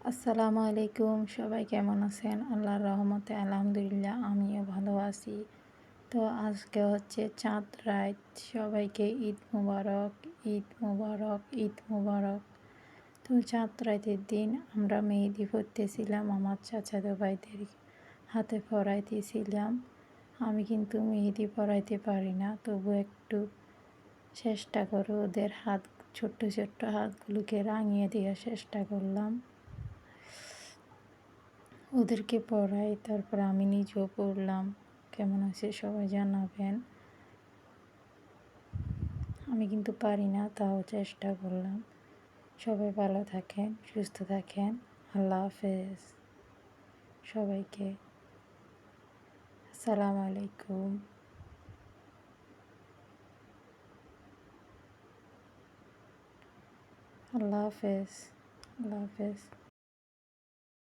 আসসালামু আলাইকুম, সবাই কেমন আছেন? আল্লাহর রহমতে আলহামদুলিল্লাহ আমিও ভালো আছি। তো আজকে হচ্ছে চাঁদ রাত। সবাইকে ঈদ মুবারক, ঈদ মুবারক, ঈদ মুবারক। তো চাঁদ রাতের দিন আমরা মেহেদি পরতেছিলাম, আমার চাচাতো ভাইদের হাতে পরাইতেছিলাম। আমি কিন্তু মেহেদি পরাইতে পারি না, তবু একটু চেষ্টা করে ওদের হাত, ছোট্ট ছোট্ট হাতগুলোকে রাঙিয়ে দেওয়ার চেষ্টা করলাম। ওদেরকে পড়াই, তারপর আমি নিজেও পড়লাম। কেমন আছে সবাই জানাবেন। আমি কিন্তু পারি না, তাও চেষ্টা করলাম। সবাই ভালো থাকেন, সুস্থ থাকেন। আল্লাহ হাফেজ সবাইকে। আসসালামু আলাইকুম। আল্লাহ হাফেজ। আল্লাহ হাফেজ।